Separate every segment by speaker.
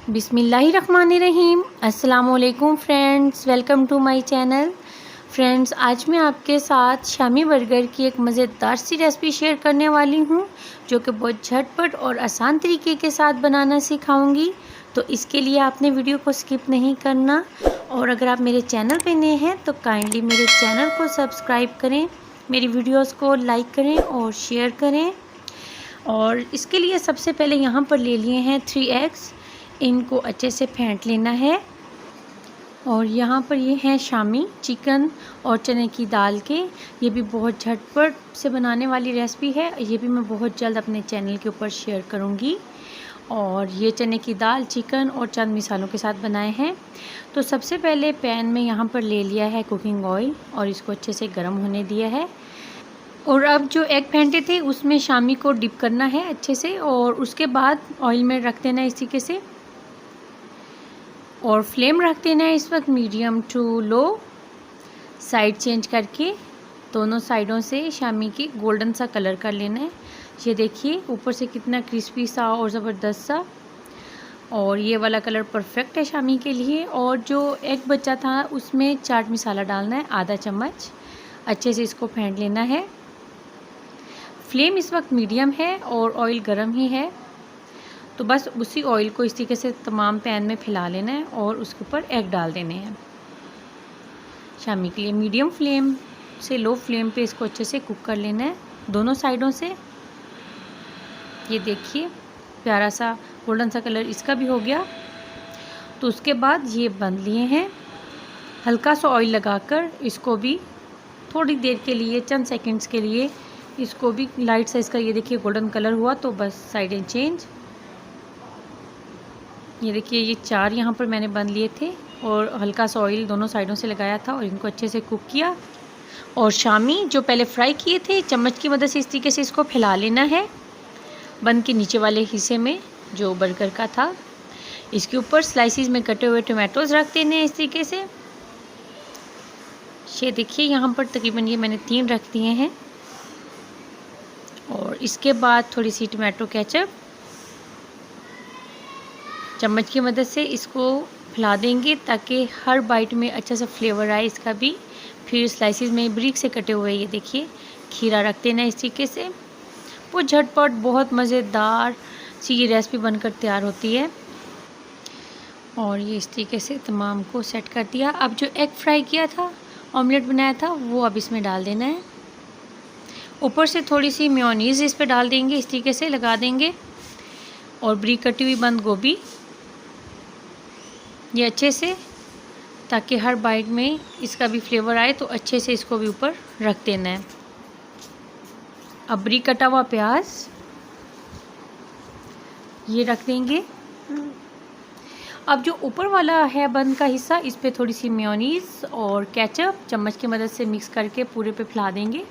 Speaker 1: बिस्मिल्लाहिर्रहमानिर्रहीम। अस्सलामुअलैकुम friends, welcome to my channel. Friends, आज मैं आपके साथ शामी बर्गर की एक मज़ेदार सी रेसिपी शेयर करने वाली हूँ, जो कि बहुत झटपट और आसान तरीके के साथ बनाना सिखाऊंगी। तो इसके लिए आपने वीडियो को स्किप नहीं करना, और अगर आप मेरे चैनल पे नए हैं तो काइंडली मेरे चैनल को सब्सक्राइब करें, मेरी वीडियोस को लाइक करें और शेयर करें। और इसके लिए सबसे पहले यहाँ पर ले लिए हैं 3 एग्स। इनको अच्छे से फेंट लेना है। और यहाँ पर ये हैं शामी चिकन और चने की दाल के। ये भी बहुत झटपट से बनाने वाली रेसिपी है। ये भी मैं बहुत जल्द अपने चैनल के ऊपर शेयर करूँगी। और ये चने की दाल चिकन और चंद मसालों के साथ बनाए हैं। तो सबसे पहले पैन में यहाँ पर ले लिया है कुकिंग ऑयल और इसको अच्छे से गर्म होने दिया है। और अब जो एग फेंटे थे उसमें शामी को डिप करना है अच्छे से, और उसके बाद ऑयल में रख देना है इस तरीके से। और फ्लेम रख देना है इस वक्त medium to low. Side change करके दोनों साइडों से शामी की गोल्डन सा कलर कर लेना है। ये देखिए ऊपर से कितना क्रिस्पी सा और ज़बरदस्त सा। और ये वाला कलर परफेक्ट है शामी के लिए। और जो एग बचा था उसमें चाट मसाला डालना है आधा चम्मच। अच्छे से इसको फेंट लेना है। फ्लेम इस वक्त मीडियम है और ऑयल गर्म ही है। तो बस उसी ऑयल को इस तरीके से तमाम पैन में फैला लेना है और उसके ऊपर एग डाल देने हैं। शामी के लिए मीडियम फ्लेम से लो फ्लेम पे इसको अच्छे से कुक कर लेना है दोनों साइडों से। ये देखिए प्यारा सा गोल्डन सा कलर इसका भी हो गया। तो उसके बाद ये बंद लिए हैं। हल्का सा ऑयल लगाकर इसको भी थोड़ी देर के लिए, चंद सेकंड्स के लिए इसको भी लाइट सा इसका ये देखिए गोल्डन कलर हुआ तो बस साइडें चेंज। ये देखिए ये 4 यहाँ पर मैंने बंद लिए थे और हल्का सा ऑयल दोनों साइडों से लगाया था और इनको अच्छे से कुक किया। और शामी जो पहले फ्राई किए थे चम्मच की मदद से इस तरीके से इसको फैला लेना है बन के नीचे वाले हिस्से में जो बर्गर का था। इसके ऊपर स्लाइसिस में कटे हुए टमाटोज रख देने हैं इस तरीके से। ये देखिए यहाँ पर तकरीबन ये मैंने 3 रख दिए हैं। और इसके बाद थोड़ी सी टमाटो केचप चम्मच की मदद से इसको फैला देंगे ताकि हर बाइट में अच्छा सा फ्लेवर आए इसका भी। फिर स्लाइसिस में बारीक से कटे हुए ये देखिए खीरा रख देना इस तरीके से। वो झटपट बहुत मज़ेदार सी ये रेसिपी बनकर तैयार होती है। और ये इस तरीके से तमाम को सेट कर दिया। अब जो एग फ्राई किया था, ऑमलेट बनाया था, वो अब इसमें डाल देना है। ऊपर से थोड़ी सी मेयोनीज़ इस पर डाल देंगे, इस तरीके से लगा देंगे। और बारीक कटी हुई बंद गोभी ये अच्छे से, ताकि हर बाइट में इसका भी फ्लेवर आए, तो अच्छे से इसको भी ऊपर रख देना है। अब बारीक कटा हुआ प्याज ये रख देंगे। अब जो ऊपर वाला है बंद का हिस्सा, इस पे थोड़ी सी मेयोनीज़ और केचप चम्मच की मदद से मिक्स करके पूरे पे फैला देंगे।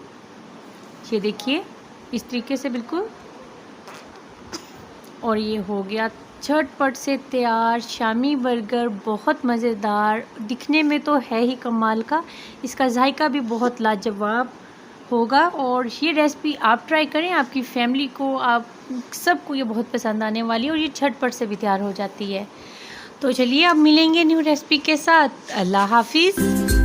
Speaker 1: ये देखिए इस तरीके से बिल्कुल। और ये हो गया झटपट से तैयार शामी बर्गर। बहुत मज़ेदार, दिखने में तो है ही कमाल का, इसका जायका भी बहुत लाजवाब होगा। और ये रेसिपी आप ट्राई करें, आपकी फैमिली को, आप सबको ये बहुत पसंद आने वाली है। और ये झटपट से भी तैयार हो जाती है। तो चलिए अब मिलेंगे न्यू रेसिपी के साथ। अल्लाह हाफिज़।